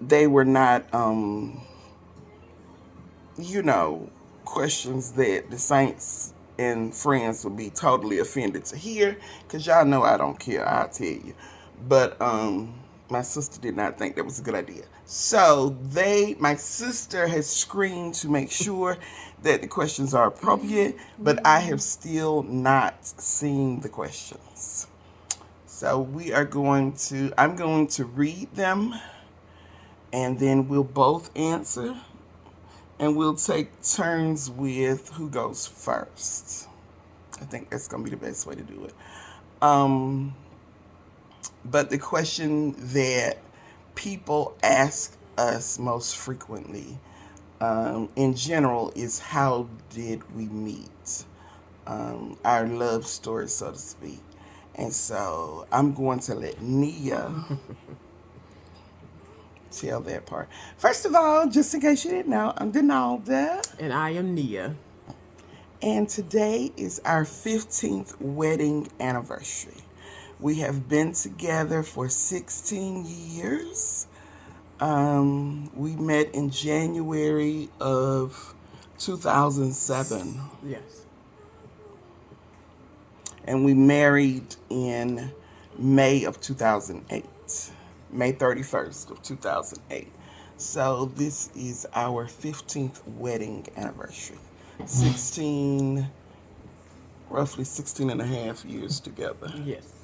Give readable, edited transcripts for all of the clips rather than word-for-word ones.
they were not, you know, questions that the saints and friends would be totally offended to hear, because y'all know I don't care, I'll tell you. But my sister did not think that was a good idea. So my sister has screened to make sure that the questions are appropriate, but I have still not seen the questions. So I'm going to read them, and then we'll both answer, and we'll take turns with who goes first. I think that's going to be the best way to do it. But the question that people ask us most frequently, in general, is how did we meet? Our love story, so to speak. And so I'm going to let Nia tell that part. First of all, just in case you didn't know, I'm Denalda. And I am Nia. And today is our 15th wedding anniversary. We have been together for 16 years. We met in January of 2007. Yes. And we married in May of 2008. May 31st of 2008. So this is our 15th wedding anniversary. Roughly 16 and a half years together. Yes.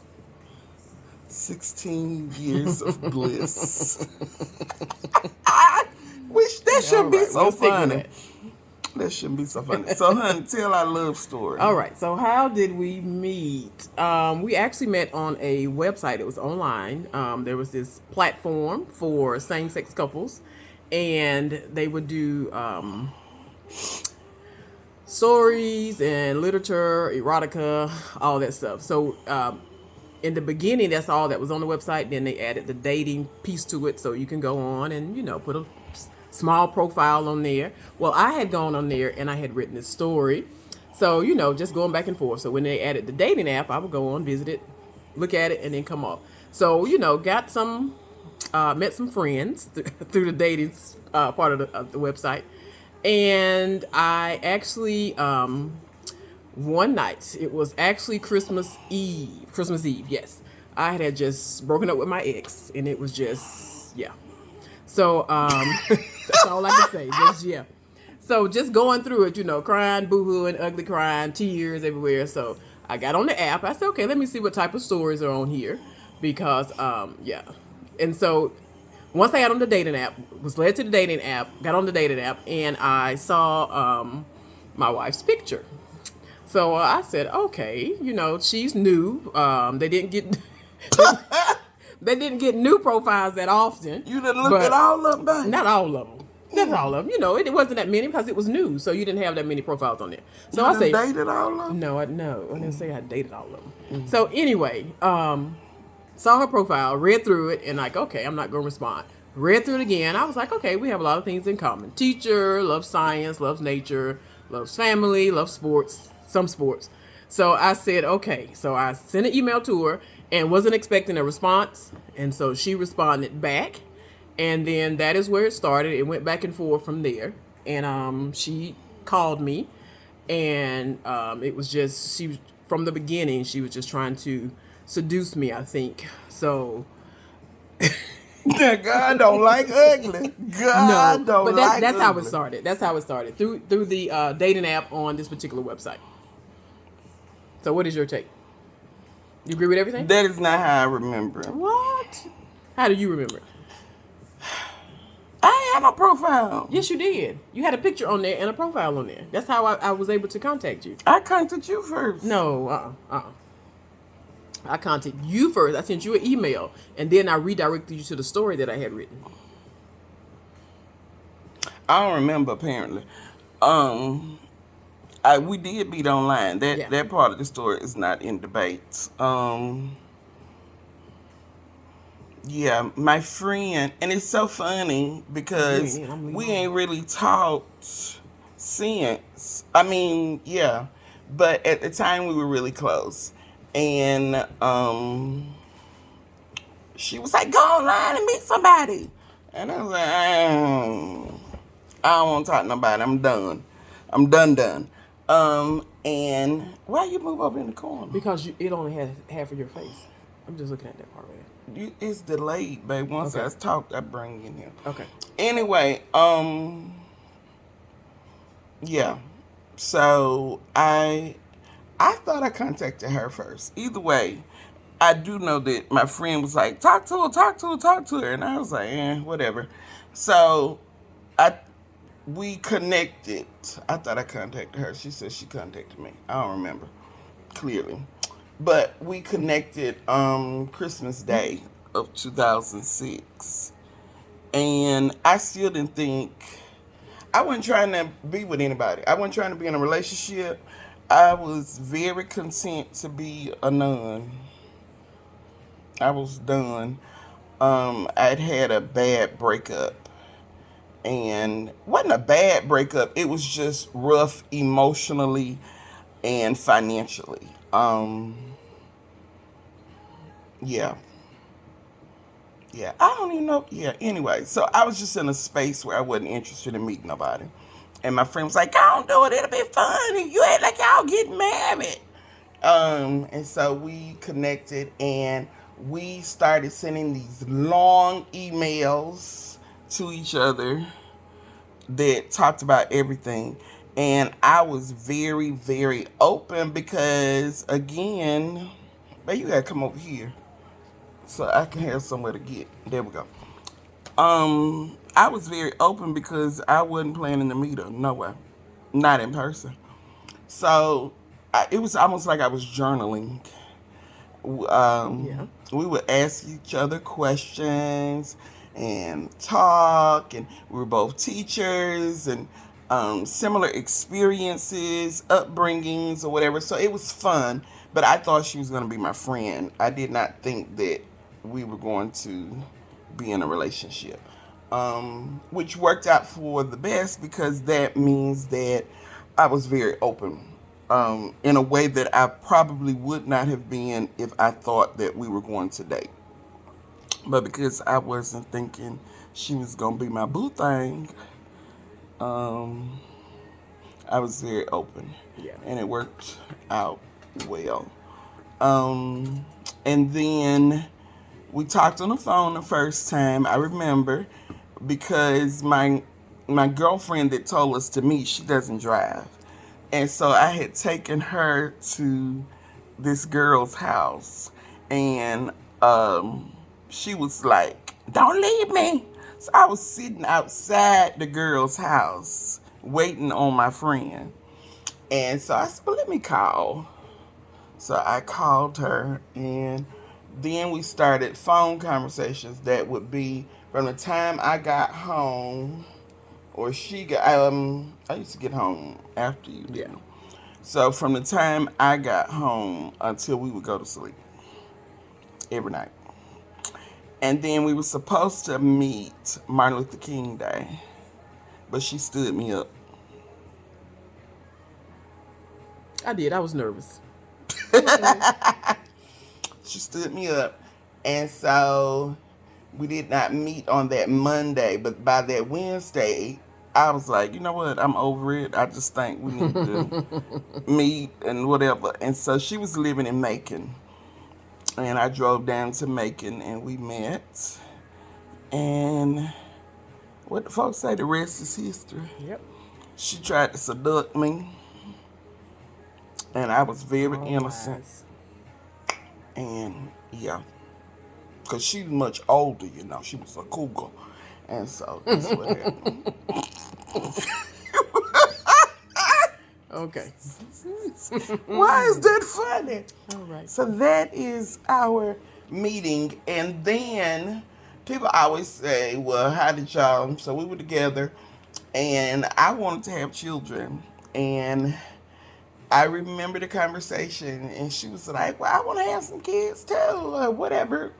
16 years of bliss. I wish that should be so funny. That shouldn't be so funny. So, honey, tell our love story. All right. So, how did we meet? We actually met on a website. It was online. There was this platform for same-sex couples, and they would do stories and literature, erotica, all that stuff. So, in the beginning, that's all that was on the website. Then they added the dating piece to it, so you can go on and put a small profile on there. Well, I had gone on there and I had written this story. So, just going back and forth. So when they added the dating app, I would go on, visit it, look at it, and then come off. So, met some friends through the dating part of the website. And I actually, one night, it was actually Christmas Eve, yes. I had just broken up with my ex, and it was just, yeah. So, that's all I can say. Just, yeah. So just going through it, crying, boo-hooing, ugly crying, tears everywhere. So I got on the app. I said, okay, let me see what type of stories are on here. Because, yeah. And so once I got on the dating app, was led to the dating app, got on the dating app, and I saw my wife's picture. So I said, okay, she's new. They didn't get... They didn't get new profiles that often. You didn't look at all of them? Not all of them. Not all of them. It wasn't that many because it was new, so you didn't have that many profiles on there. So I dated all of them? No, I didn't say I dated all of them. Mm-hmm. So anyway, saw her profile, read through it, and like, okay, I'm not going to respond. Read through it again. I was like, okay, we have a lot of things in common. Teacher, loves science, loves nature, loves family, loves sports, some sports. So I said, okay. So I sent an email to her and wasn't expecting a response. And so she responded back. And then that is where it started. It went back and forth from there. And she called me. And it was just, from the beginning, she was just trying to seduce me, I think. So... God don't like ugly. God don't like ugly. That's how it started. That's how it started. Through the dating app on this particular website. So what is your take? You agree with everything? That is not how I remember it. What? How do you remember it? I ain't had no profile. Yes, you did. You had a picture on there and a profile on there. That's how I was able to contact you. I contacted you first. No, I contacted you first. I sent you an email, and then I redirected you to the story that I had written. I don't remember, apparently. We did meet online. That part of the story is not in debate. Yeah, my friend, and it's so funny because we ain't really talked since. I mean, yeah, but at the time we were really close. And she was like, go online and meet somebody. And I was like, I don't want to talk to nobody. I'm done. I'm done. And why you move over in the corner? Because it only has half of your face. I'm just looking at that part right It's delayed, babe. Once Okay. I talk, I bring you in here. there. Okay. Anyway, yeah. So I thought I contacted her first. Either way, I do know that my friend was like, talk to her. And I was like, whatever. So we connected. I thought I contacted her. She said she contacted me. I don't remember clearly. But we connected Christmas Day of 2006. And I still didn't think, I wasn't trying to be with anybody. I wasn't trying to be in a relationship. I was very content to be a nun. I was done. I'd had a bad breakup. And it wasn't a bad breakup. It was just rough emotionally and financially. Yeah. Yeah, I don't even know. Yeah, anyway. So I was just in a space where I wasn't interested in meeting nobody. And my friend was like, don't do it. It'll be fun. And you act like y'all getting married. And so we connected and we started sending these long emails to each other that talked about everything. And I was very, very open because, again, man, you gotta come over here so I can have somewhere to get. There we go. I was very open because I wasn't planning to meet her. No way. Not in person. So it was almost like I was journaling. Yeah. We would ask each other questions and talk, and we were both teachers and similar experiences, upbringings, or whatever. So it was fun, but I thought she was going to be my friend. I did not think that we were going to be in a relationship, which worked out for the best because that means that I was very open in a way that I probably would not have been if I thought that we were going to date. But because I wasn't thinking she was going to be my boo thing, um, I was very open. Yeah. And it worked out well. Um, and then we talked on the phone the first time, I remember, because my girlfriend that told us to meet, she doesn't drive. And so I had taken her to this girl's house, and she was like, "Don't leave me." So I was sitting outside the girl's house waiting on my friend. And so I said, "Well, let me call." So I called her, and then we started phone conversations that would be from the time I got home, or she got. I used to get home after you Yeah. did. So from the time I got home until we would go to sleep every night. And then we were supposed to meet Martin Luther King Day, but she stood me up. I did. I was nervous. Okay. She stood me up. And so we did not meet on that Monday, but by that Wednesday, I was like, you know what? I'm over it. I just think we need to meet and whatever. And so she was living in Macon. And I drove down to Macon and we met. And what the folks say, the rest is history. Yep. She tried to seduce me. And I was very All innocent. lies. And yeah. Because she's much older, you know. She was a cougar. And so that's what happened. Okay. Why is that funny? All right. So that is our meeting. And then people always say, well, how did y'all? So we were together and I wanted to have children. And I remember the conversation and she was like, well, I want to have some kids too, or whatever.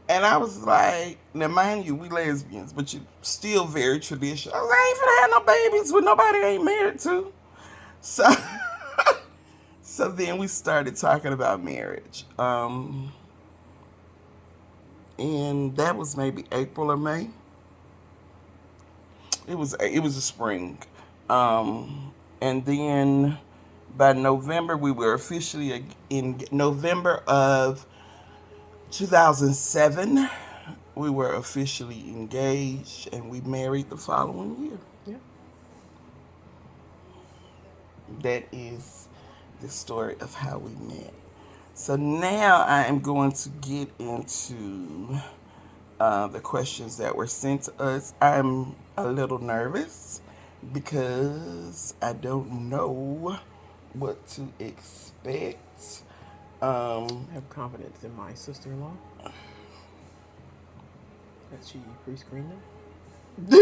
And I was like, now mind you, we lesbians, but you still very traditional. I was like, I ain't finna have no babies with nobody I ain't married to. So, so then we started talking about marriage. And that was maybe April or May. It was a spring, and then by November we were officially in November of 2007. We were officially engaged, and we married the following year. Yeah. That is the story of how we met. So now I am going to get into the questions that were sent to us. I'm a little nervous because I don't know what to expect. I have confidence in my sister-in-law that she pre-screened them.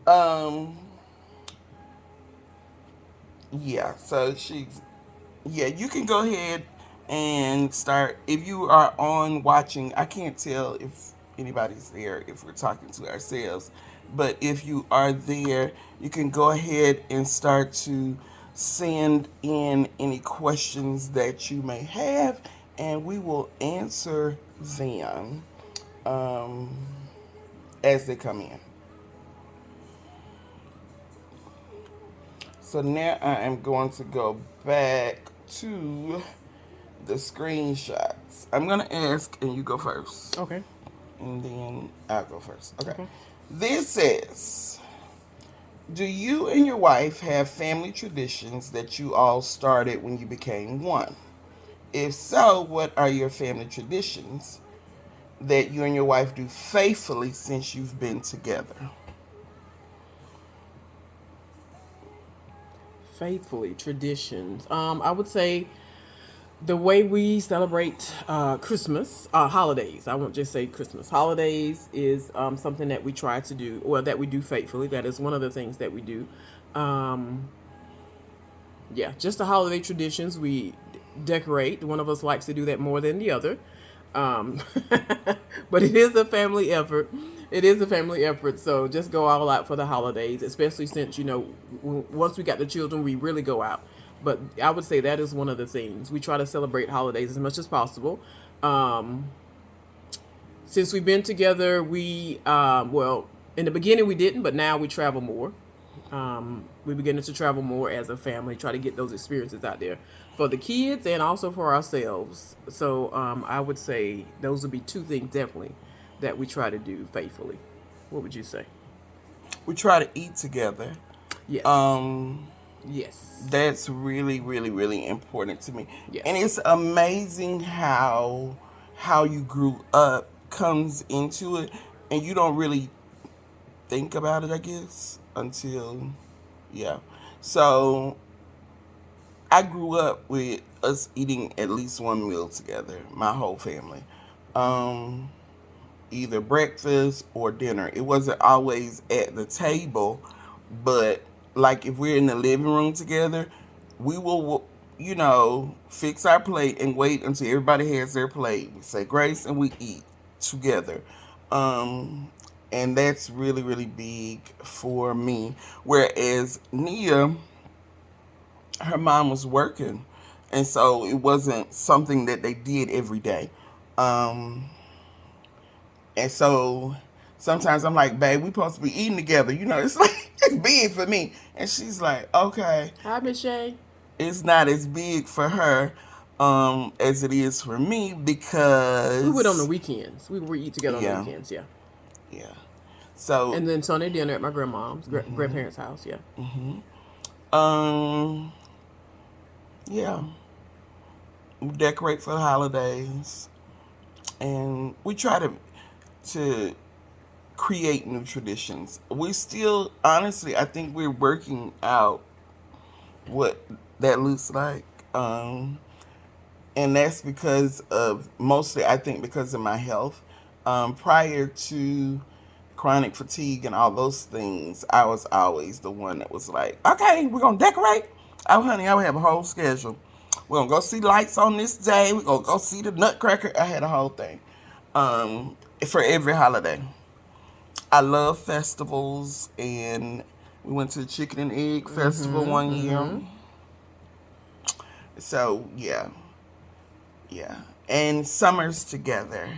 um, yeah, you can go ahead and start. If you are on watching, I can't tell if anybody's there if we're talking to ourselves, but if you are there, you can go ahead and start to send in any questions that you may have, and we will answer them um, as they come in. So now I am going to go back to the screenshots. I'm going to ask, and you go first. Okay. And then I'll go first. Okay. Okay. This says, do you and your wife have family traditions that you all started when you became one? If so, what are your family traditions that you and your wife do faithfully since you've been together? Faithfully, traditions. I would say the way we celebrate Christmas, holidays. I won't just say Christmas. Holidays is something that we try to do, well, that we do faithfully. That is one of the things that we do. Um, yeah, just the holiday traditions. We decorate. One of us likes to do that more than the other. Um, but it is a family effort. It is a family effort. So just go all out for the holidays, especially since, once we got the children, we really go out. But I would say that is one of the things. We try to celebrate holidays as much as possible. Um, since we've been together, well, in the beginning we didn't, but now we travel more. We're beginning to travel more as a family, try to get those experiences out there for the kids and also for ourselves. So I would say those would be two things definitely that we try to do faithfully. What would you say? We try to eat together. Yes. Um, Yes. that's really, really, really important to me. Yes. And it's amazing how you grew up comes into it, and you don't really think about it, I guess, until yeah. So I grew up with us eating at least one meal together, my whole family. Um, Either breakfast or dinner. It wasn't always at the table, but like if we're in the living room together, we will, fix our plate and wait until everybody has their plate. We say grace and we eat together. Um, and that's really, really big for me. Whereas Nia, her mom was working, and so it wasn't something that they did every day. Um, and so sometimes I'm like, babe, we supposed to be eating together. It's like, it's big for me. And she's like, okay. Hi, Miss Shay. It's not as big for her as it is for me because... We would on the weekends. We would eat together on the Yeah. weekends, yeah. Yeah. So... And then Sunday dinner at my grandmom's, grandparents' house, yeah. Um, yeah. We decorate for the holidays. And we try to create new traditions. We still, honestly, I think we're working out what that looks like. And that's because of, mostly, I think, because of my health. Prior to chronic fatigue and all those things, I was always the one that was like, okay, we're going to decorate. Oh, honey, I would have a whole schedule. We're going to go see lights on this day. We're going to go see the Nutcracker. I had a whole thing for every holiday. I love festivals, and we went to the Chicken and Egg Festival one year. So, yeah. And summers together.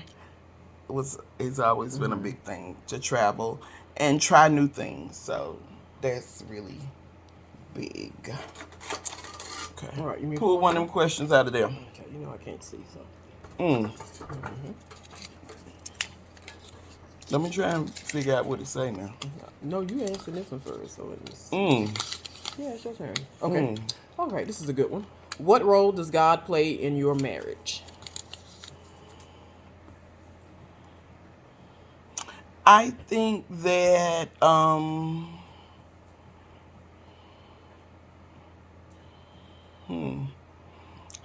it's always been a big thing to travel and try new things. So that's really big. Okay. All right, you mean Pull one of them questions out of there. Okay, you know I can't see, so. Mm. Let me try and figure out what it say now. No, you answered this one first, so let me see. Mm. Yeah, it's your turn. Okay. All right, this is a good one. What role does God play in your marriage? I think that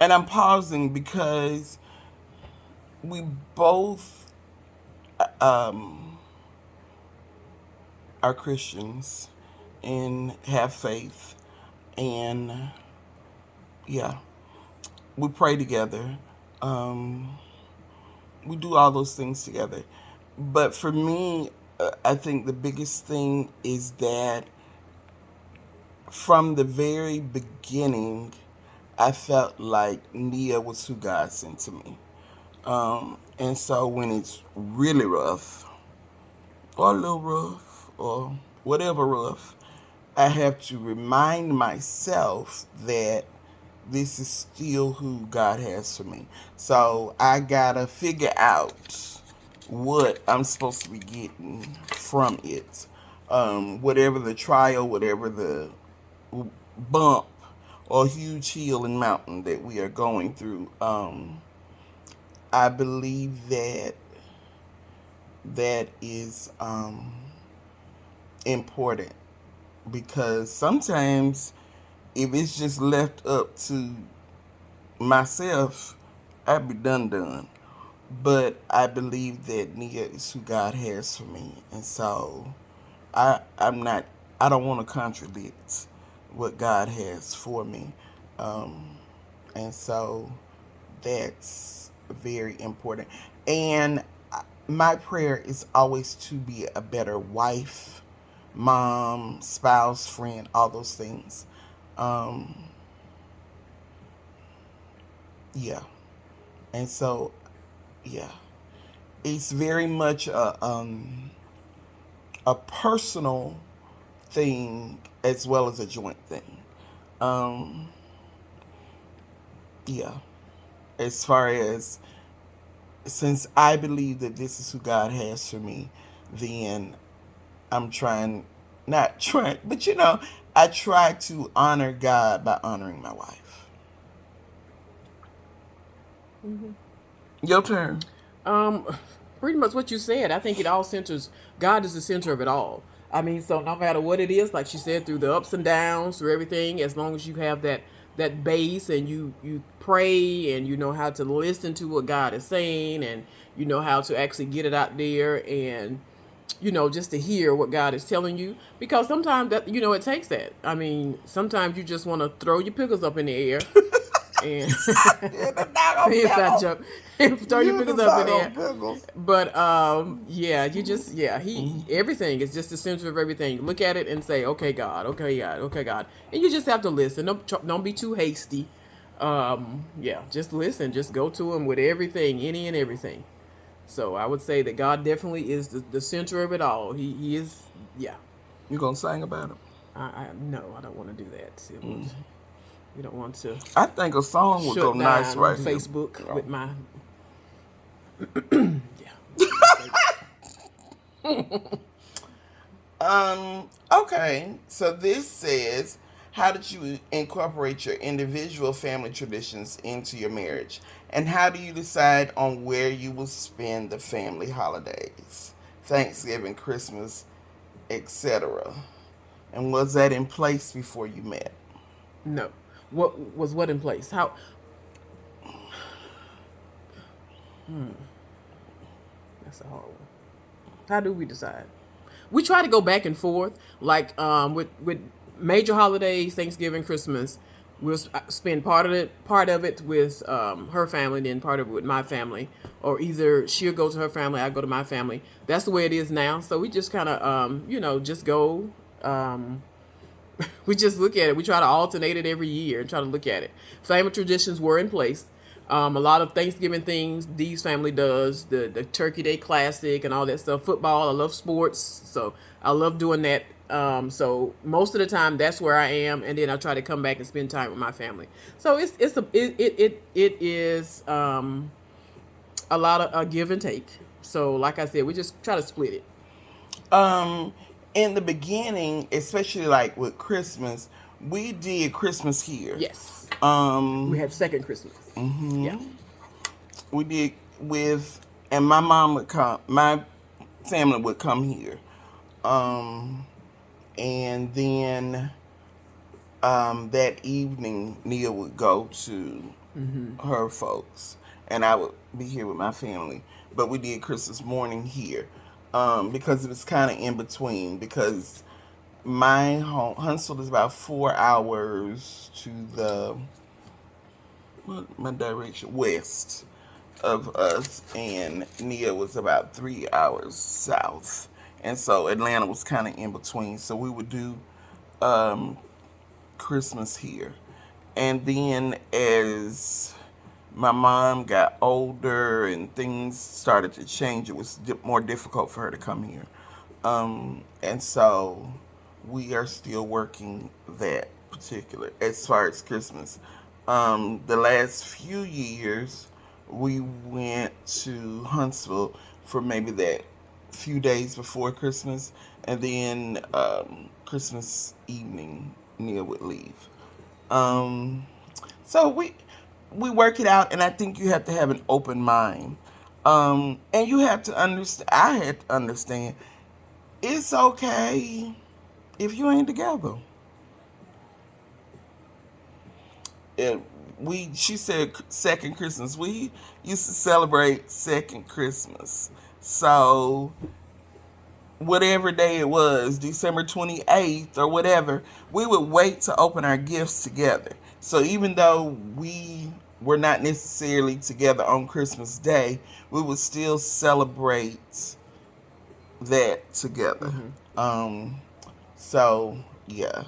and I'm pausing because we both are Christians and have faith, and yeah, we pray together. We do all those things together. But for me, I think the biggest thing is that from the very beginning, I felt like Nia was who God sent to me. And so when it's really rough, or a little rough, or whatever rough, I have to remind myself that this is still who God has for me. So I gotta figure out what I'm supposed to be getting from it. Whatever the trial, whatever the bump or huge hill and mountain that we are going through, I believe that that is important, because sometimes if it's just left up to myself, I'd be done. But I believe that Nia is who God has for me, and so I don't want to contradict what God has for me, and so that's very important. And my prayer is always to be a better wife, mom, spouse, friend, all those things. Um, yeah, and so yeah, it's very much a personal thing as well as a joint thing. Um, yeah, as far as, since I believe that this is who God has for me, then I'm trying, not trying, but I try to honor God by honoring my wife. Your turn. Um, Pretty much what you said. I think it all centers. God is the center of it all. I mean, so no matter what it is, like she said, through the ups and downs, through everything, as long as you have that base and you pray and you know how to listen to what God is saying and you know how to actually get it out there and just to hear what God is telling you, because sometimes that it takes that. I mean, sometimes you just want to throw your pickles up in the air and inside joke, throw your pickles up in there. But yeah, you just everything is just the center of everything. Look at it and say, okay, God, okay, God, okay, God, and you just have to listen. Don't be too hasty. Yeah, just listen. Just go to Him with everything, any and everything. So I would say that God definitely is the center of it all. He is, yeah. You gonna sing about him? No, I don't want to do that. We don't want to. I think a song would go nice right on here. Facebook with my. Yeah. Okay. So this says, how did you incorporate your individual family traditions into your marriage? And how do you decide on where you will spend the family holidays? Thanksgiving, Christmas, etc. And was that in place before you met? No. What in place? How? That's a hard one. How do we decide? We try to go back and forth, like with major holidays, Thanksgiving, Christmas. We'll spend part of it with her family, then part of it with my family, or either she'll go to her family, I go to my family. That's the way it is now. So we just kind of just go. We just look at it. We try to alternate it every year and try to look at it. Family traditions were in place. A lot of Thanksgiving things Dee's family does, the Turkey Day Classic and all that stuff. Football, I love sports, so I love doing that. So most of the time that's where I am, and then I try to come back and spend time with my family. So it is a lot of a give and take. So like I said, we just try to split it. In the beginning, especially like with Christmas, we did Christmas here. Yes, Um, we had second Christmas. Yeah. we did with, and my mom would come, my family would come here. And then that evening, Nia would go to her folks, and I would be here with my family. But we did Christmas morning here because it was kind of in between. Because my home, Huntsville, is about 4 hours to the my direction west of us, and Nia was about 3 hours south, and so Atlanta was kind of in between. So we would do um, Christmas here. And then as my mom got older and things started to change, it was more difficult for her to come here. And so we are still working that particular as far as Christmas. The last few years, we went to Huntsville for maybe that few days before Christmas, and then Christmas evening, Nia would leave. Um, so we work it out, and I think you have to have an open mind, and you have to understand. I had to understand it's okay if you ain't together. It, she said second Christmas. We used to celebrate second Christmas. So whatever day it was, December 28th or whatever, we would wait to open our gifts together. So even though we were not necessarily together on Christmas Day, we would still celebrate that together. Um, so yeah,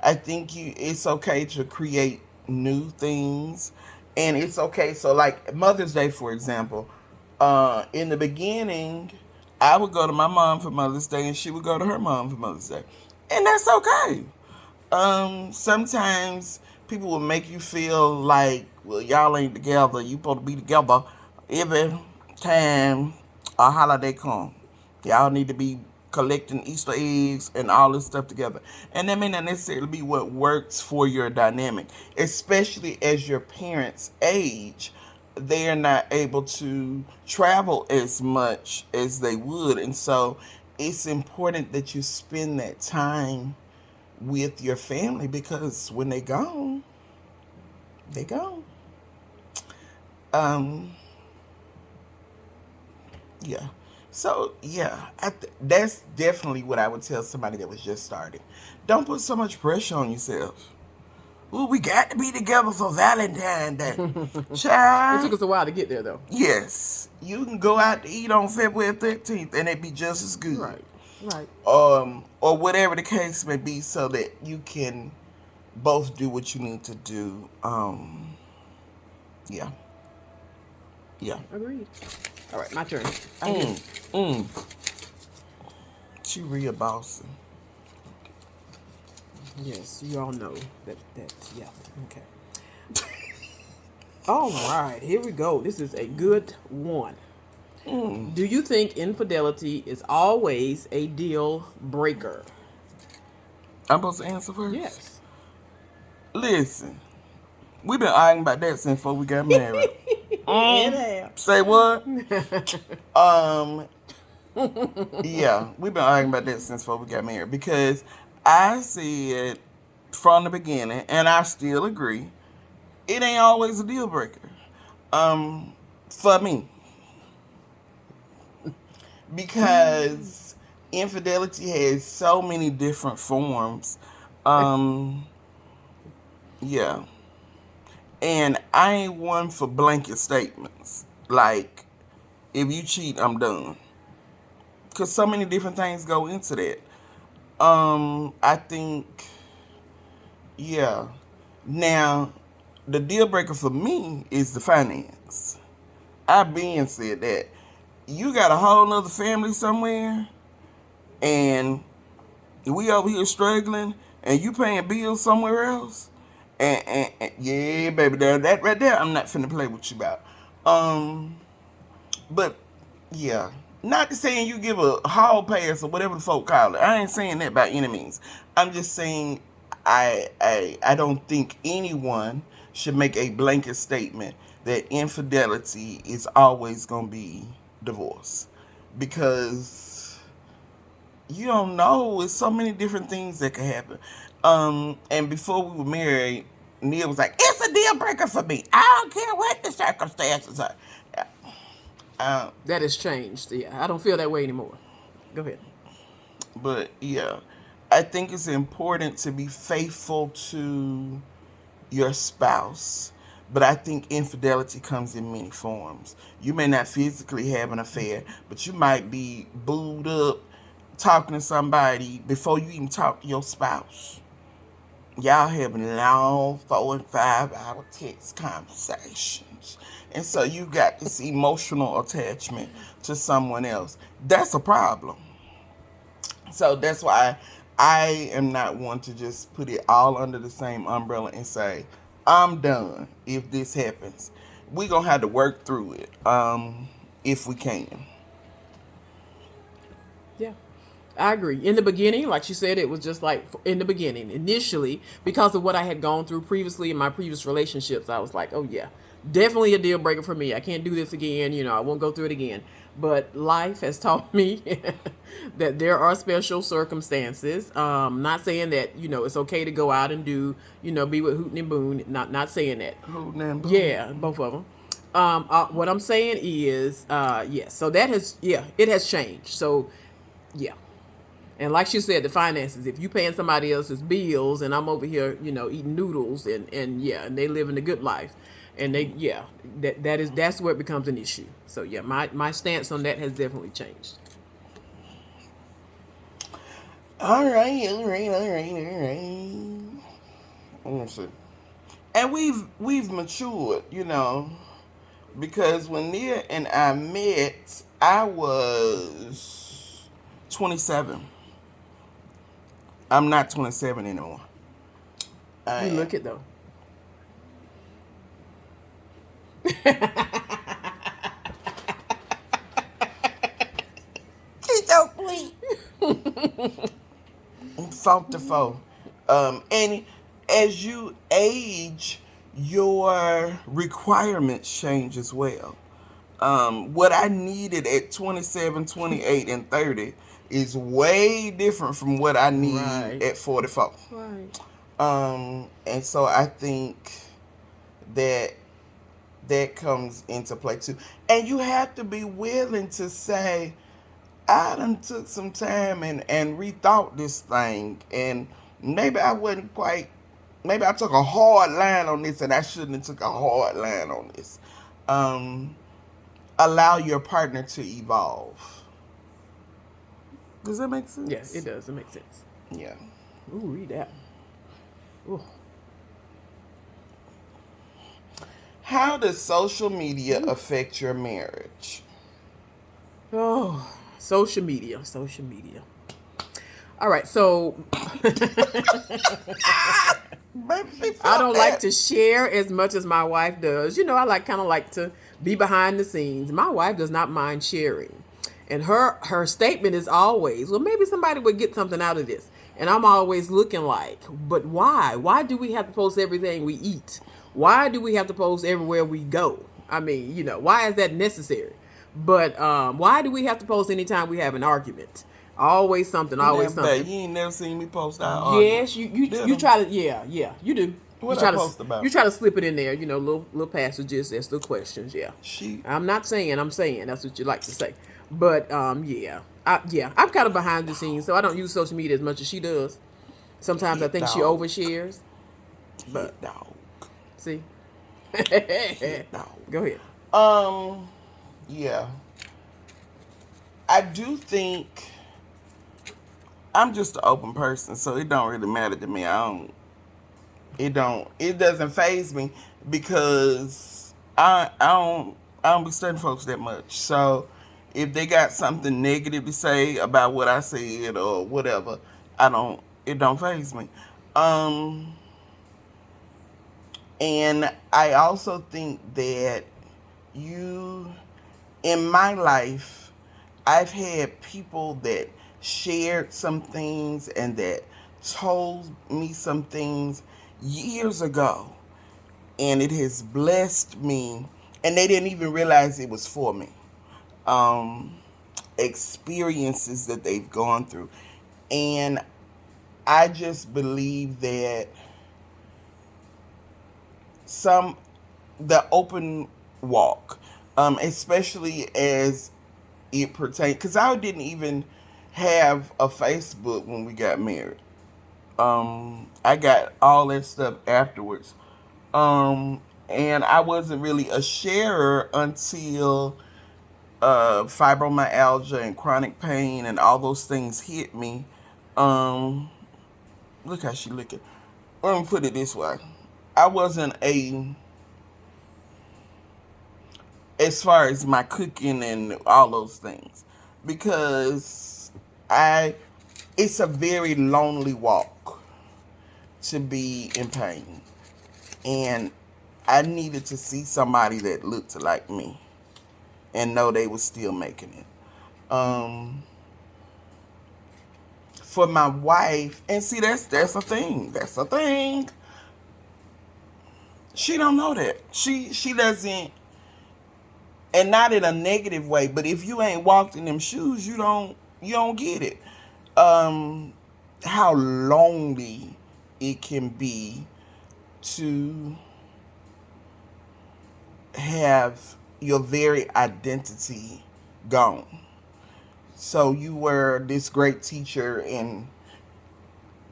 I think it's okay to create new things, and it's okay. So like Mother's Day, for example, in the beginning, I would go to my mom for Mother's Day, and she would go to her mom for Mother's Day, and that's okay. Sometimes people will make you feel like, well, y'all ain't together. You supposed to be together every time a holiday come. Y'all need to be collecting Easter eggs and all this stuff together. And that may not necessarily be what works for your dynamic, especially as your parents age. They are not able to travel as much as they would. And so it's important that you spend that time with your family, because when they gone, they gone. Um, yeah. So yeah, that's definitely what I would tell somebody that was just starting. Don't put so much pressure on yourself. Well, we got to be together for Valentine's Day. It Child, took us a while to get there, though. yes, you can go out to eat on February 13th and it'd be just as good. Right. Right. Or whatever the case may be, so that you can both do what you need to do. Yeah. Yeah. Agreed. All right, my turn. Mm. She real bossy. Yes, you all know that. Yeah. Okay. All right, here we go. This is a good one. Do you think infidelity is always a deal breaker? I'm supposed to answer first? Yes. Listen, we've been arguing about that since before we got married. Yeah. Say what? Yeah, we've been arguing about that since before we got married, because I said from the beginning, and I still agree, it ain't always a deal breaker. For me. Because infidelity has so many different forms. Yeah. And I ain't one for blanket statements. Like, if you cheat, I'm done. Because so many different things go into that. I think, yeah. Now, the deal breaker for me is the finance. I've been said that. You got a whole nother family somewhere, and we over here struggling, and you paying bills somewhere else. And yeah, baby, that right there, I'm not finna play with you about. Um, but yeah, not to saying you give a hall pass or whatever the folk call it. I ain't saying that by any means. I'm just saying I don't think anyone should make a blanket statement that infidelity is always gonna be divorce, because you don't know. It's so many different things that can happen. And before we were married, Neil was like, "It's a deal breaker for me. I don't care what the circumstances are." That has changed. Yeah, I don't feel that way anymore. Go ahead. But yeah, I think it's important to be faithful to your spouse. But I think infidelity comes in many forms. You may not physically have an affair, but you might be booed up talking to somebody before you even talk to your spouse. Y'all having long 4 and 5 hour text conversations. And so you got this emotional attachment to someone else. That's a problem. So that's why I am not one to just put it all under the same umbrella and say, I'm done if this happens. We're going to have to work through it if we can. Yeah, I agree. In the beginning, like she said, it was just like in the beginning, initially, because of what I had gone through previously in my previous relationships, I was like, oh, yeah, definitely a deal breaker for me. I can't do this again. I won't go through it again. But life has taught me that there are special circumstances. Not saying that, it's okay to go out and do, be with Hooten and Boone. Not saying that. Hooten and Boone. Yeah, both of them. What I'm saying is, yes. So that it has changed. So, yeah. And like she said, the finances, if you paying somebody else's bills and I'm over here, eating noodles and they living the good life. And that's where it becomes an issue. So yeah, my stance on that has definitely changed. All right. Let me see. And we've matured, because when Nia and I met, I was 27. I'm not 27 anymore. You look it though. She's so sweet. Fault to foe. And as you age, your requirements change as well. What I needed at 27, 28, and 30 is way different from what I need at 44. Right. And so I think that comes into play too. And you have to be willing to say, I done took some time and rethought this thing, and maybe I wasn't quite, maybe I took a hard line on this and I shouldn't have took a hard line on this. Allow your partner to evolve. Does that make sense? Yeah, it does. It makes sense. Yeah. Ooh, read that. Ooh. How does social media affect your marriage? Oh, social media. All right, so I don't like to share as much as my wife does. I kind of like to be behind the scenes. My wife does not mind sharing. And her statement is always, well, maybe somebody would get something out of this. And I'm always looking like, but why? Why do we have to post everything we eat? Why do we have to post everywhere we go? I mean, why is that necessary? But why do we have to post anytime we have an argument? Always something, always something. You ain't never seen me post our Yes, you try to, yeah, you do. What I post about? You try to slip it in there, little passages, that's the questions, yeah. I'm not saying, I'm saying, that's what you like to say. But, yeah, I'm kind of behind the scenes, so I don't use social media as much as she does. Sometimes I think she overshares. But, dog. See? Dog. Go ahead. Yeah. I do think I'm just an open person, so it don't really matter to me. I don't It doesn't faze me because I don't be studying folks that much. So if they got something negative to say about what I said or whatever, it don't faze me. Um and I also think that you in my life, I've had people that shared some things and that told me some things years ago, and it has blessed me, and they didn't even realize it was for me. Um, Experiences that they've gone through. And I just believe that some the open walk, especially as it pertains, because I didn't even have a Facebook when we got married. I got all that stuff afterwards. And I wasn't really a sharer until fibromyalgia and chronic pain and all those things hit me. Um, Look how she looking. Let me put it this way: I wasn't a as far as my cooking and all those things because I it's a very lonely walk to be in pain, and I needed to see somebody that looked like me and know they was still making it. For my wife, and see that's a thing. That's a thing. She don't know that. She doesn't, and not in a negative way. But if you ain't walked in them shoes, you don't get it. How lonely it can be to have your very identity gone. So you were this great teacher and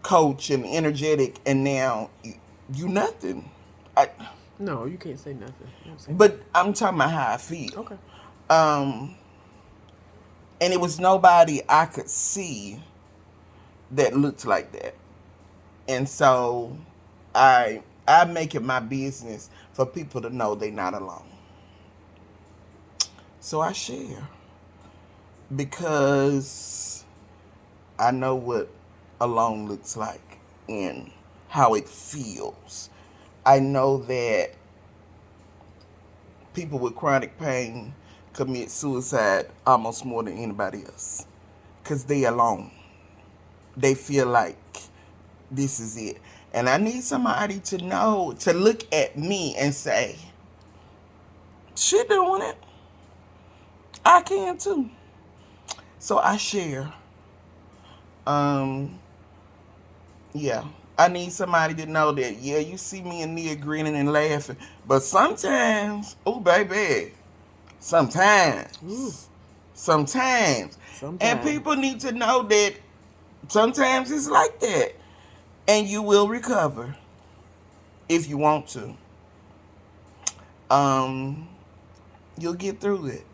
coach and energetic, and now you nothing. I, No, you can't say nothing. You don't say but I'm talking about how I feel. nothing. Okay. Um, and it was nobody I could see that looked like that. And so I make it my business for people to know they're not alone. So I share because I know what alone looks like and how it feels. I know that people with chronic pain commit suicide almost more than anybody else because they alone. They feel like this is it. And I need somebody to know, to look at me and say, she doing it. I can too. So I share. Um, yeah. I need somebody to know that, yeah, you see me and Nia grinning and laughing. But sometimes, oh baby, Ooh, sometimes, sometimes. And sometime. people need to know that sometimes it's like that. And you will recover if you want to. Um, you'll get through it.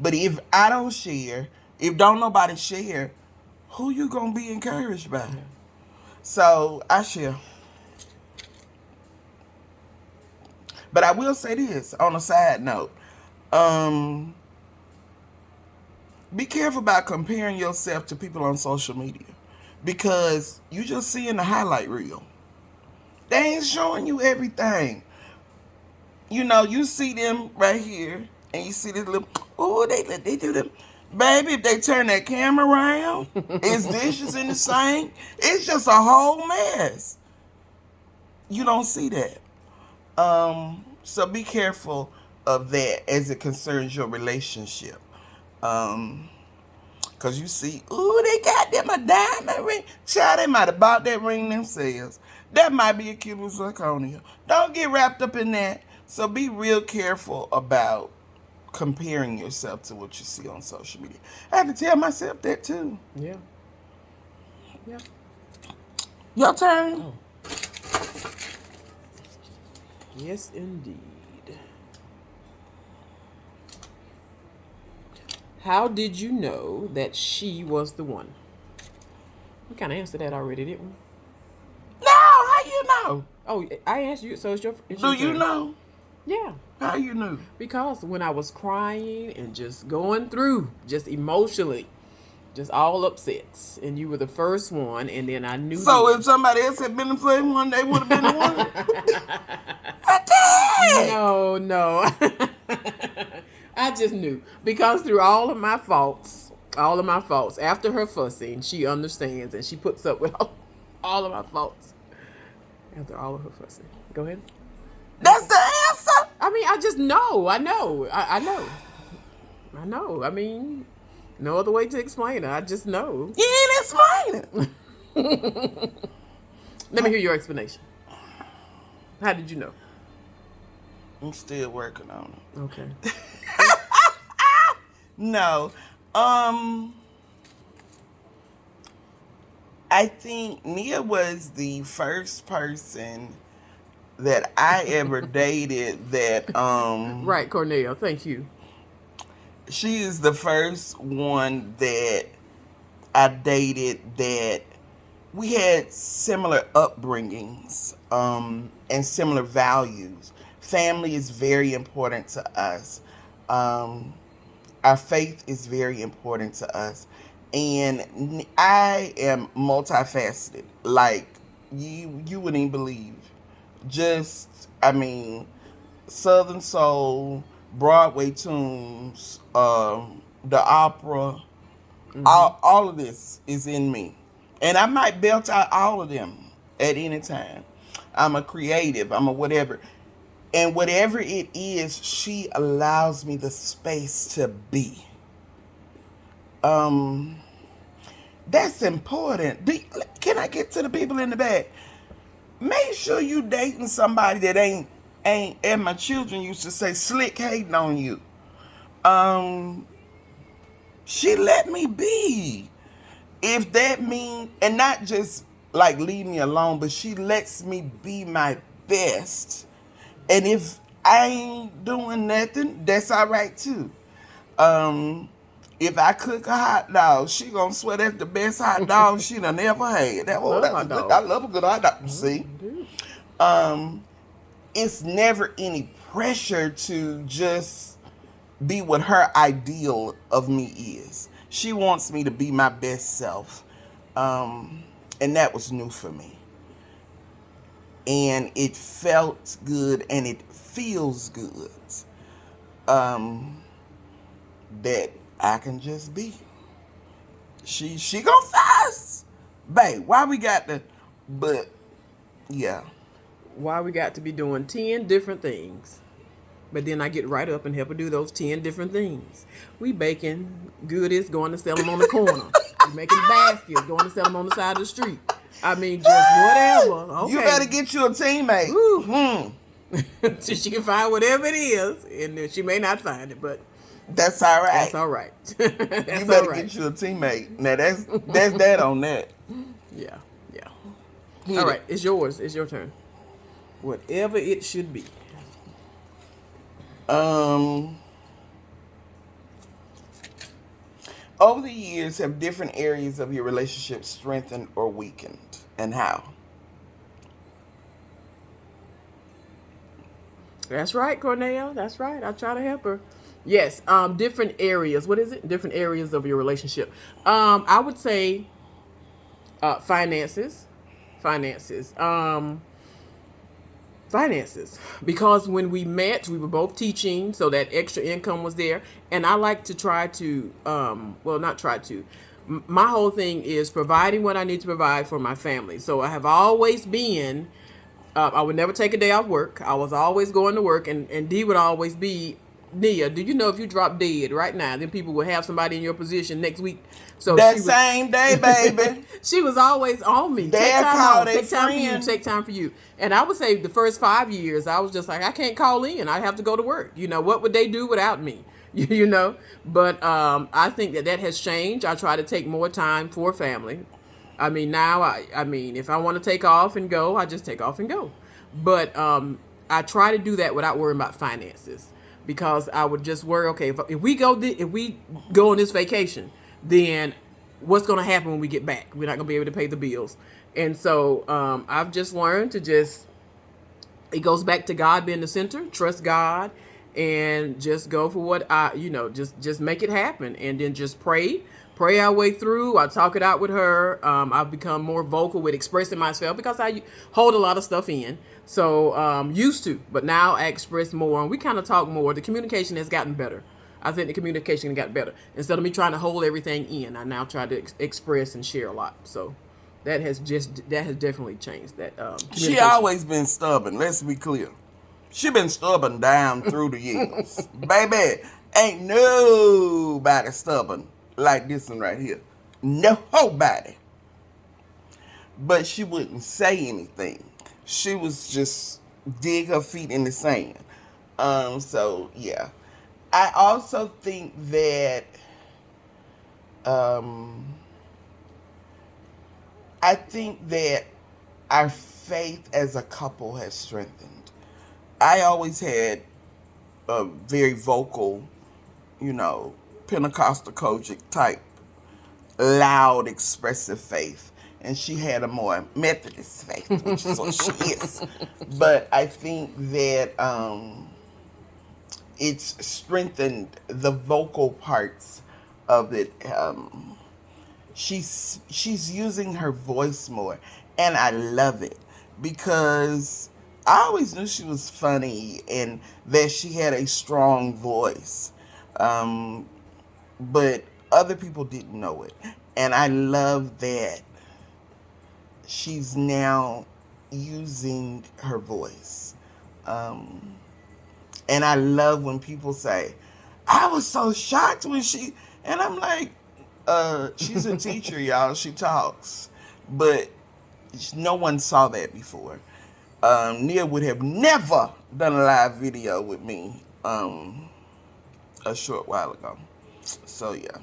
But if I don't share, if don't nobody share, who you gonna be encouraged by? Yeah. So I share. But I will say this on a side note. Um, be careful about comparing yourself to people on social media. Because you just seeing the highlight reel. They ain't showing you everything. You know, you see them right here, and you see this little, oh, they do them. Baby, if they turn that camera around, it's dishes in the sink. It's just a whole mess. You don't see that. So be careful of that as it concerns your relationship. Cause you see, ooh, they got them a diamond ring. Child, they might have bought that ring themselves. That might be a cubic zirconia. Don't get wrapped up in that. So be real careful about comparing yourself to what you see on social media. I had to tell myself that too. Yeah. Yeah. Your turn. Oh, yes, indeed. How did you know that she was the one? We kind of answered that already, didn't we? No, how you know? Oh, I asked you, so it's Do your you turn. know? Yeah. How you knew? Because when I was crying and just going through, just emotionally, just all upsets, and you were the first one, and then I knew So then. if somebody else had been the first one, they would have been the one. What the heck? No, no. I just knew. Because through all of my faults, after her fussing, she understands and she puts up with all of my faults. After all of her fussing. Go ahead. That's the answer. I mean, I just know. I know. I know. I know. I mean, no other way to explain it. I just know. You ain't explaining. Let me hear your explanation. How did you know? I'm still working on it. Okay. No. I think Nia was the first person that I ever dated that Right, Cornell. Thank you. she is the first one that I dated that we had similar upbringings and similar values. Family is very important to us. Our faith is very important to us. And I am multifaceted. Like, you wouldn't even believe. Just, I mean, Southern Soul, Broadway tunes, the opera, all of this is in me. And I might belt out all of them at any time. I'm a creative, I'm a whatever. And whatever it is, she allows me the space to be. That's important. Can I get to the people in the back? Make sure you dating somebody that ain't, and my children used to say, slick hating on you. She let me be. If that mean, and not just like leave me alone, but she lets me be my best. And if I ain't doing nothing, that's all right too. If I cook a hot dog, she gonna swear that's the best hot dog she done ever had. That's a good. I love a good hot dog. See, it's never any pressure to just be what her ideal of me is. She wants me to be my best self, and that was new for me. And it felt good, and it feels good. That I can just be. She go fast, babe. Why we got to? But yeah. Why we got to be doing 10 different things. But then I get right up and help her do those 10 different things. We baking goodies, going to sell them on the corner. We making baskets, going to sell them on the side of the street. I mean, just whatever. Okay. You better get you a teammate. So she can find whatever it is, and she may not find it, but that's all right. That's all right. That's you better get you a teammate. Now that's that on that. Yeah. All right, it's yours. It's your turn. Whatever it should be. Over the years, have different areas of your relationship strengthened or weakened, and how? That's right, Cornell. That's right. I try to help her. Yes, different areas. What is it? Different areas of your relationship. I would say finances. Finances. Because when we met, we were both teaching, so that extra income was there. And I like to try to, not try to. My whole thing is providing what I need to provide for my family. So I have always been, I would never take a day off work. I was always going to work, and Dee would always be, Nia, do you know if you drop dead right now, then people will have somebody in your position next week? So that same day, baby. She was always on me. Take time for you. Take time for you. And I would say the first 5 years, I was just like, I can't call in. I have to go to work. You know, what would they do without me? You know? But I think that has changed. I try to take more time for family. I mean, now, I mean, if I want to take off and go, I just take off and go. But I try to do that without worrying about finances. Because I would just worry, okay, if we go on this vacation, then what's going to happen when we get back? We're not going to be able to pay the bills. And so I've just learned to just, it goes back to God being the center, trust God, and just go for what just make it happen. And then just pray our way through. I talk it out with her. I've become more vocal with expressing myself because I hold a lot of stuff in. So used to, but now I express more and we kind of talk more. The communication has gotten better. I think the communication got better. Instead of me trying to hold everything in, I now try to express and share a lot. So that has definitely changed. That She always been stubborn. Let's be clear. She been stubborn down through the years. Baby, ain't nobody stubborn like this one right here. Nobody. But she wouldn't say anything. She was just dig her feet in the sand. So yeah. I also think that our faith as a couple has strengthened. I always had a very vocal, Pentecostal Kojic type, loud, expressive faith. And she had a more Methodist faith, which is what she is. But I think that it's strengthened the vocal parts of it. She's using her voice more, and I love it because I always knew she was funny and that she had a strong voice, but other people didn't know it, and I love that she's now using her voice. And I love when people say, I was so shocked when she, and I'm like, she's a teacher, y'all. She talks. But no one saw that before. Nia would have never done a live video with me a short while ago. So, yeah.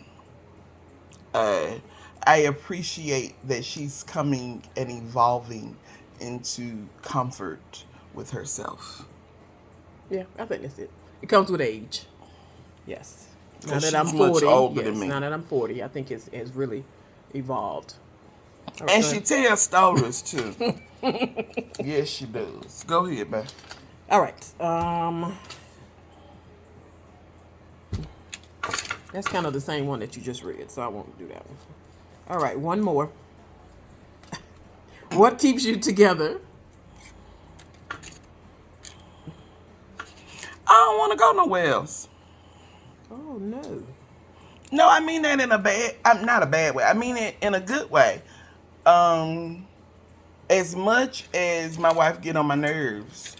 I appreciate that she's coming and evolving into comfort with herself. Yeah, I think that's it. It comes with age. Yes. Now that I'm 40, much older than me. Now that I'm 40, I think it's really evolved. Right, and she tells stories too. Yes, she does. Go ahead, babe. All right. That's kind of the same one that you just read, so I won't do that one. All right, one more. What keeps you together? I don't want to go nowhere else. Oh, no. No, I mean that in a bad, not a bad way. I mean it in a good way. As much as my wife get on my nerves,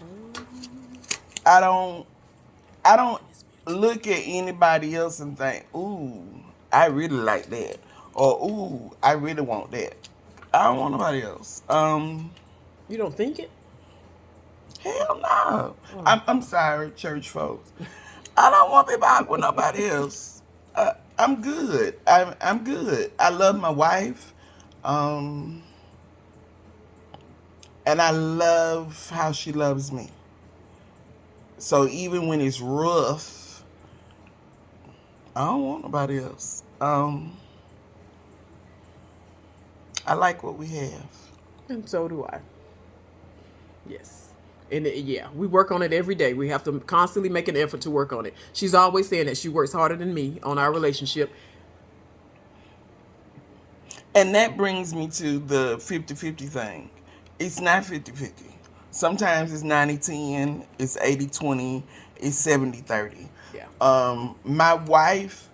I don't look at anybody else and think, ooh, I really like that. Or, ooh, I really want that. I don't want nobody else. You don't think it? Hell no. Oh. I'm sorry, church folks. I don't want to be back with nobody else. I'm good. I'm good. I love my wife. And I love how she loves me. So even when it's rough, I don't want nobody else. I like what we have. And so do I. Yes. And yeah, we work on it every day. We have to constantly make an effort to work on it. She's always saying that she works harder than me on our relationship. And that brings me to the 50-50 thing. It's not 50-50. Sometimes it's 90-10, it's 80-20, it's 70-30. Yeah. My wife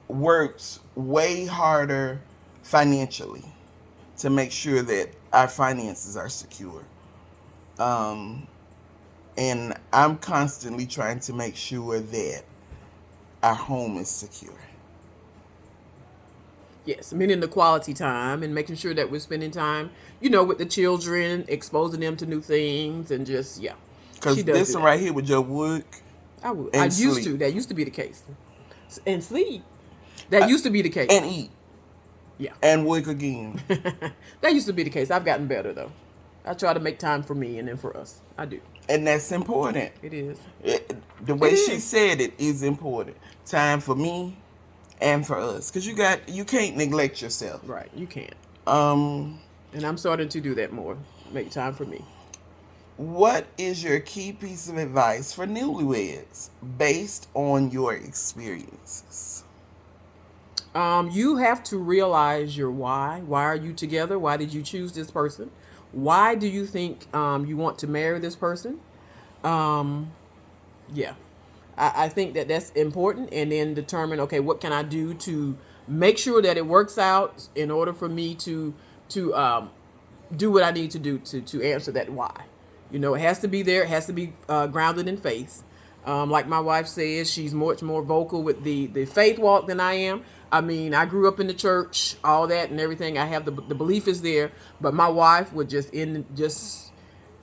works way harder financially to make sure that our finances are secure. And I'm constantly trying to make sure that our home is secure. Yes, meaning the quality time and making sure that we're spending time, with the children, exposing them to new things, and just, yeah. Because this one right here with your work. I would. I used to. That used to be the case. And sleep. That used to be the case. And eat. Yeah. And work again. That used to be the case. I've gotten better, though. I try to make time for me and then for us. I do. And that's important. It is. The way she said it is important. Time for me and for us, because you can't neglect yourself. Right. You can't. Um, And I'm starting to do that more. Make time for me. what is your key piece of advice for newlyweds based on your experiences? You have to realize your why. Why are you together? Why did you choose this person? Why do you think you want to marry this person? Um, yeah, I think that that's important. And then determine, okay, what can I do to make sure that it works out in order for me to do what I need to do to answer that why. You know, it has to be there. It has to be grounded in faith. Like my wife says, she's much more vocal with the faith walk than I am. I mean, I grew up in the church, all that and everything. I have the belief is there, but my wife would just in just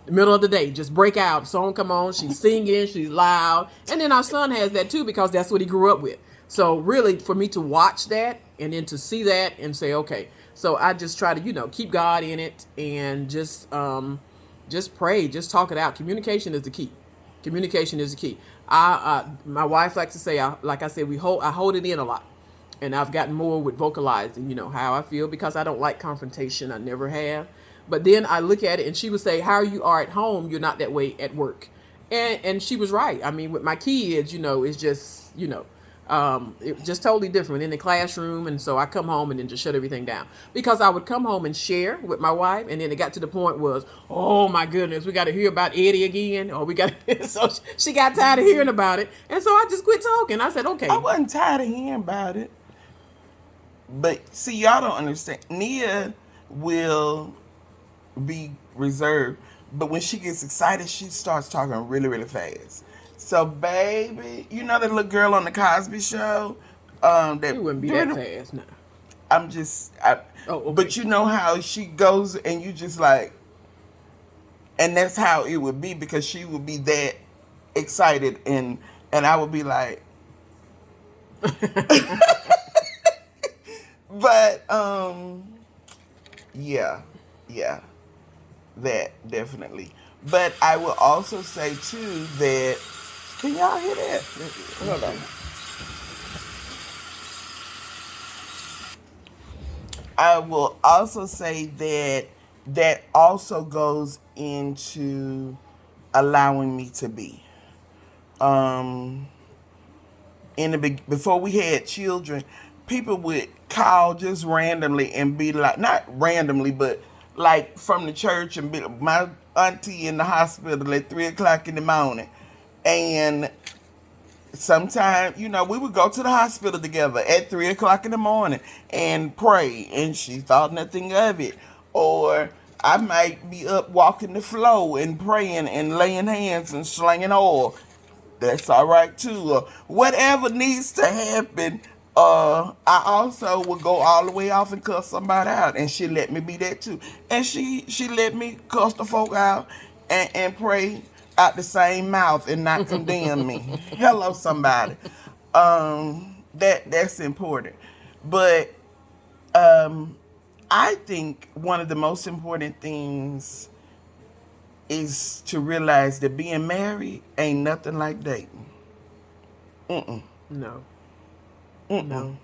the middle of the day just break out. Song come on, she's singing, she's loud, and then our son has that too because that's what he grew up with. So really, for me to watch that and then to see that and say, okay, so I just try to keep God in it and just pray, just talk it out. Communication is the key. Communication is the key. My wife likes to say, like I said, I hold it in a lot, and I've gotten more with vocalizing, how I feel because I don't like confrontation. I never have. But then I look at it, and she would say, "How you are at home, you're not that way at work," and she was right. I mean, with my kids, it's just it was just totally different in the classroom. And so I come home and then just shut everything down because I would come home and share with my wife. And then it got to the point was, oh my goodness, we got to hear about Eddie again. Or we got so she got tired of hearing about it. And so I just quit talking. I said, okay. I wasn't tired of hearing about it. But see, y'all don't understand. Nia will be reserved, but when she gets excited, she starts talking really, really fast. So, baby, you know that little girl on the Cosby Show? That It wouldn't be that fast now. I'm just, Oh, okay. But you know how she goes and you just like, and that's how it would be because she would be that excited and I would be like, but yeah, that definitely. But I will also say too that, can y'all hear that? Hold on. I will also say that also goes into allowing me to be. Before we had children, people would call just randomly and be like, not randomly, but like from the church and be my auntie in the hospital at 3:00 in the morning, and sometimes, we would go to the hospital together at 3:00 in the morning and pray, and she thought nothing of it. Or I might be up walking the floor and praying and laying hands and slinging oil. That's all right too. Whatever needs to happen. I also would go all the way off and cuss somebody out, and she let me be that too. And she let me cuss the folk out and pray out the same mouth and not condemn me. Hello, somebody. That's important. But I think one of the most important things is to realize that being married ain't nothing like dating. No. No.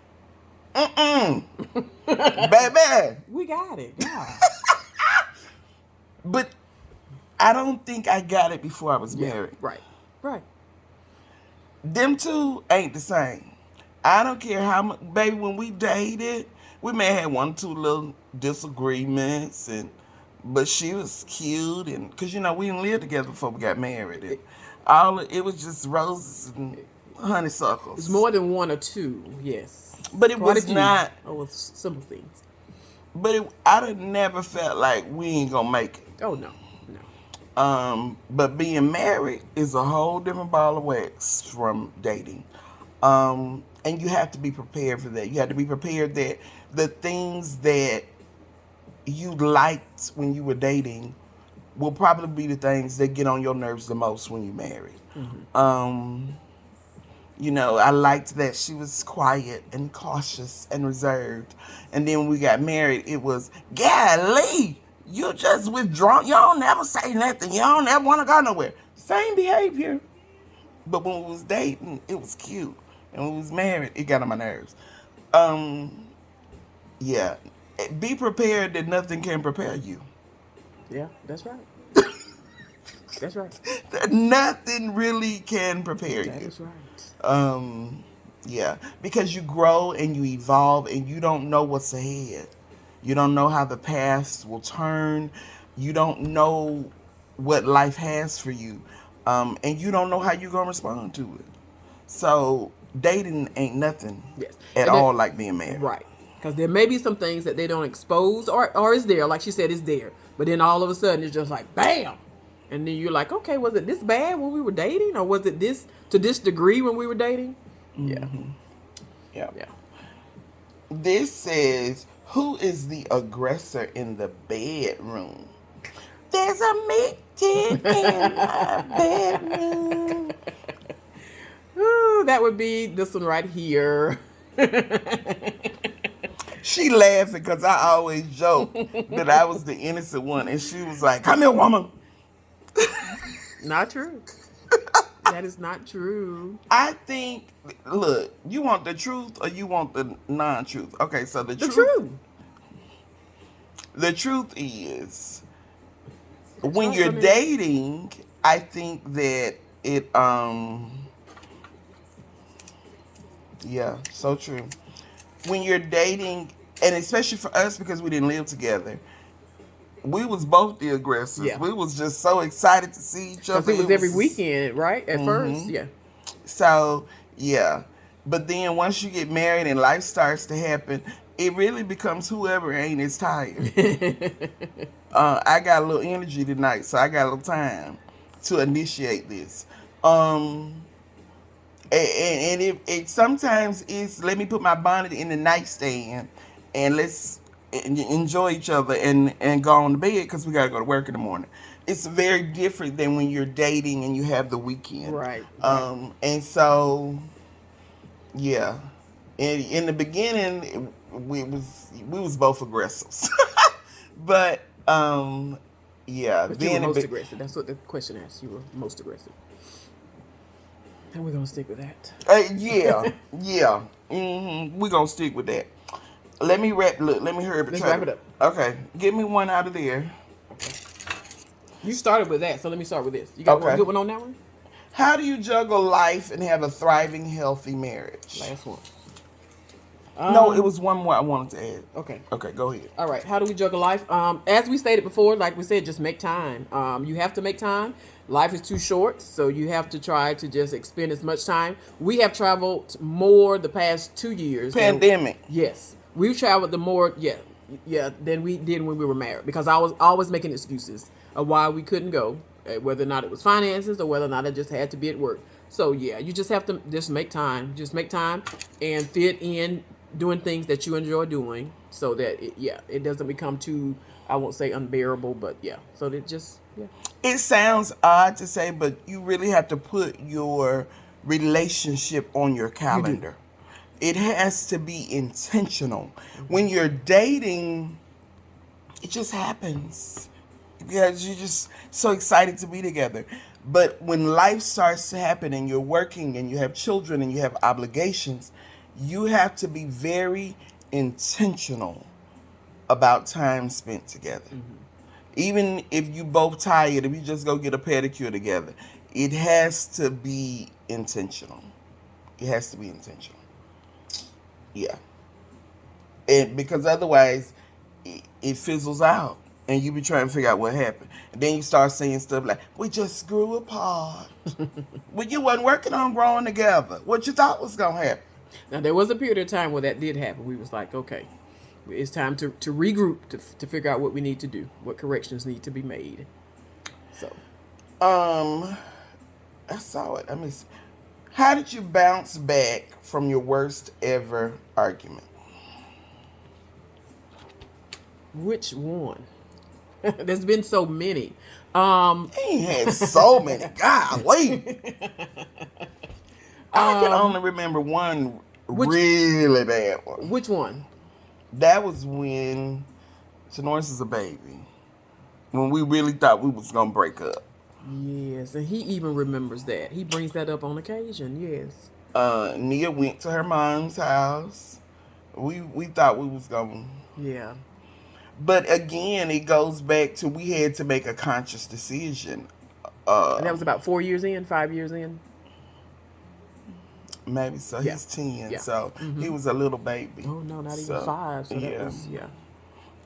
Baby. We got it. Yeah. But I don't think I got it before I was married. Right. Them two ain't the same. I don't care how much, baby, when we dated, we may have one or two little disagreements, but she was cute, and because we didn't live together before we got married, and it was just roses and honeysuckles. It's more than one or two, yes. But it was not. Oh, it's simple things. But I never felt like we ain't gonna make it. Oh no. But being married is a whole different ball of wax from dating. And you have to be prepared for that. You have to be prepared that the things that you liked when you were dating will probably be the things that get on your nerves the most when you're married. Mm-hmm. I liked that she was quiet and cautious and reserved. And then when we got married, it was, golly, you just withdrawn. You don't never say nothing. You don't ever want to go nowhere. Same behavior. But when we was dating, it was cute. And when we was married, it got on my nerves. Um, yeah. Be prepared that nothing can prepare you. Yeah, that's right. That's right. That nothing really can prepare That you. is right. Um, yeah, because you grow and you evolve and you don't know what's ahead. You don't know how the paths will turn. You don't know what life has for you. And you don't know how you're going to respond to it. So dating ain't nothing Yes. at And all like being married. right. Because there may be some things that they don't expose, or is there, like she said, is there. But then all of a sudden it's just like, bam. And then you're like, okay, was it this bad when we were dating? Or was it this to this degree when we were dating? Yeah. Yeah. Yeah. This says, who is the aggressor in the bedroom? There's a meeting in my bedroom. Ooh, that would be this one right here. She laughing because I always joke that I was the innocent one. And she was like, come here, woman. Not true. That is not true. I think, look, you want the truth or you want the non-truth? Okay, so The truth. the truth is, That's when right, you're honey. dating, I think that it, yeah, so true. When you're dating, and especially for us because we didn't live together, we was both the aggressors. Yeah. We was just so excited to see each Because other. it was every weekend, right? At first, yeah. So, yeah. But then once you get married and life starts to happen, it really becomes whoever ain't as tired. I got a little energy tonight, so I got a little time to initiate this. And it sometimes is, let me put my bonnet in the nightstand and let's enjoy each other and go on to bed because we got to go to work in the morning. It's very different than when you're dating and you have the weekend. Right. And so, yeah. In the beginning, we was both aggressors. But, yeah. But you were most aggressive. That's what the question asked. You were most aggressive. And we're going to stick with that. Yeah. We're going to stick with that. Let me hurry up. Let's wrap it up. Okay. Give me one out of there. Okay. You started with that, so let me start with this. You got one good one on that one? How do you juggle life and have a thriving, healthy marriage? Last one. No, it was one more I wanted to add. Okay. Okay, go ahead. All right. How do we juggle life? As we stated before, like we said, just make time. You have to make time. Life is too short, so you have to try to just expend as much time. We have traveled more the past 2 years. Pandemic. Yes. We've traveled than we did when we were married, because I was always making excuses of why we couldn't go, whether or not it was finances or whether or not I just had to be at work. So yeah, you just have to just make time. Just make time and fit in doing things that you enjoy doing, so that it doesn't become too, I won't say unbearable, but yeah. So that just It sounds odd to say, but you really have to put your relationship on your calendar. It has to be intentional. When you're dating, it just happens because you're just so excited to be together. But when life starts to happen and you're working and you have children and you have obligations, you have to be very intentional about time spent together. Even if you both tired, if you just go get a pedicure together, it has to be intentional. It has to be intentional. Yeah. And because otherwise it fizzles out and you be trying to figure out what happened. And then you start saying stuff like, we just grew apart. Well, you wasn't working on growing together. What you thought was going to happen? Now, there was a period of time where that did happen. We was like, okay, it's time to regroup, to figure out what we need to do, what corrections need to be made. So, I saw it. I mean, how did you bounce back from your worst ever argument? which one? There's been so many. He had so many. Golly. I can only remember one really bad one. Which one? That was when Tenoris is a baby. When we really thought we was going to break up. Yes, and he even remembers that. He brings that up on occasion, yes. Nia went to her mom's house We thought we was going to. Yeah. But again, it goes back to we had to make a conscious decision. And that was about 4 years in, 5 years in. Maybe so. Yeah. He's 10, Yeah. so he Mm-hmm. was a little baby. Oh no, not even So, 5. So that yeah. was yeah.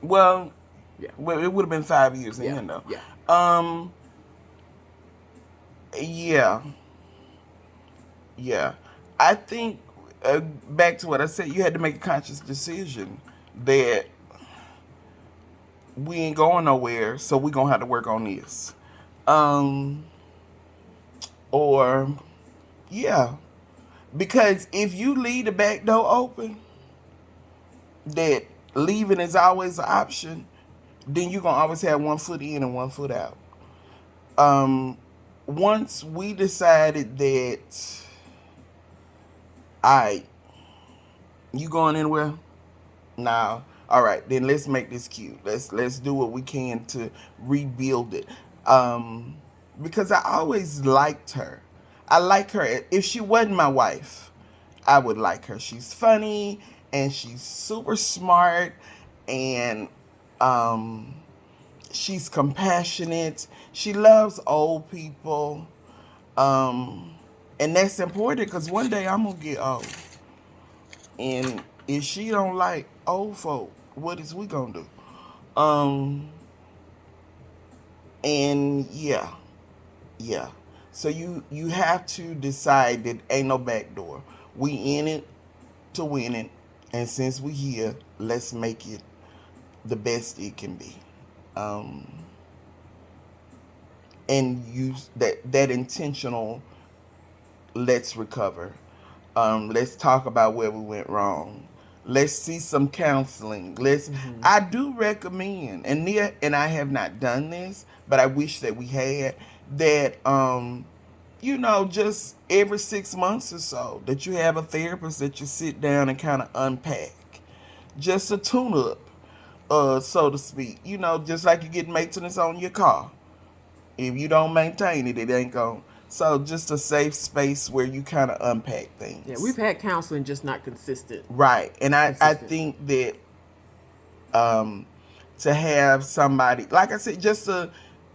Well, Yeah. well, it would have been 5 years Yeah. in though. Yeah. Um, yeah, yeah. I think back to what I said. You had to make a conscious decision that we ain't going nowhere, so we gonna have to work on this. Um, or yeah, because if you leave the back door open, that leaving is always an option, then you're gonna always have one foot in and one foot out. Um, Once we decided that, alright, you going anywhere? Nah. All right, then let's make this cute. Let's do what we can to rebuild it. Because I always liked her. I like her. If she wasn't my wife, I would like her. She's funny and she's super smart and um she's compassionate. She loves old people. Um and that's important because one day I'm gonna get old. And if she don't like old folk, what is we gonna do? Um and yeah. So you have to decide that ain't no back door. We in it to win it. And since we here, let's make it the best it can be. Um and use that intentional let's recover. Let's talk about where we went wrong. Let's see some counseling. Mm-hmm. I do recommend, and I have not done this, but I wish that we had that. Just every 6 months or so, that you have a therapist that you sit down and kind of unpack, just a tune up, so to speak. Just like you get maintenance on your car. If you don't maintain it, it ain't going. So just a safe space where you kind of unpack Yeah, we've things. had counseling, just not consistent. Right. And I Consistent. think that um, to have somebody, like I said, just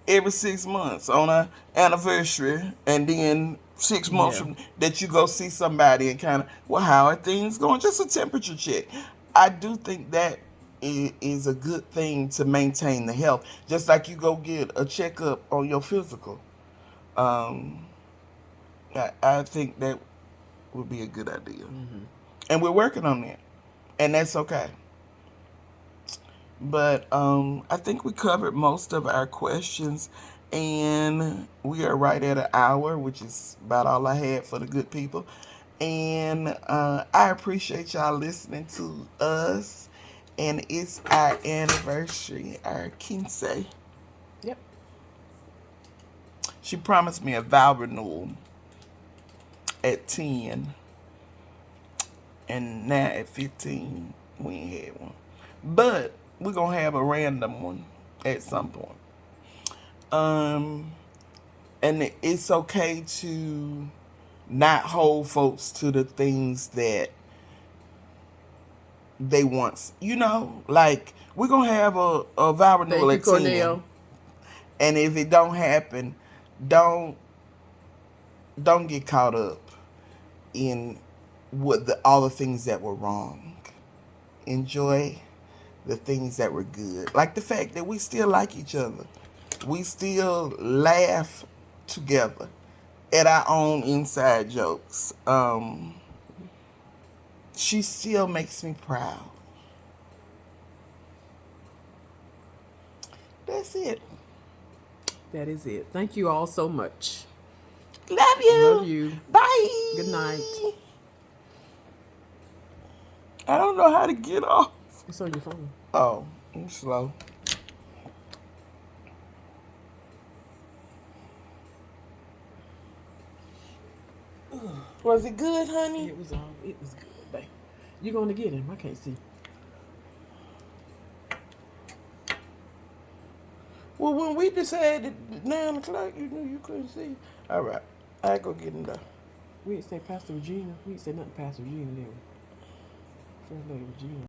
every 6 months on a anniversary, and then 6 months Yeah. from that you go see somebody and kind of, well, how are things going? Just a temperature check. I do think that is a good thing to maintain the health. Just like you go get a checkup on your physical. Um, I think that would be a good idea. Mm-hmm. And we're working on that. And that's okay. But I think we covered most of our questions. And we are right at an hour, which is about all I had for the good people. And I appreciate y'all listening to us. And it's our anniversary, our quince. Yep. She promised me a vow renewal at 10. And now at 15, we ain't had one. But we're going to have a random one at some point. And it's okay to not hold folks to the things that they want. Like, we're going to have a vow renewal Thank you, at 10. Cornell. And if it don't happen, don't get caught up in all the things that were wrong. Enjoy the things that were good. Like the fact that we still like each other. We still laugh together at our own inside jokes. She still makes me proud. That's it. That is it. Thank you all so much. Love you. Love you. Bye. Good night. I don't know how to get off. It's on your phone. Oh, I'm slow. Was it good, honey? It was good, babe. You going to get him? I can't see. Well, when we decided at 9 o'clock, you knew you couldn't see. All right. I go get him though. We didn't say Pastor Regina. We didn't say nothing to Pastor Regina, did we? First lady was you.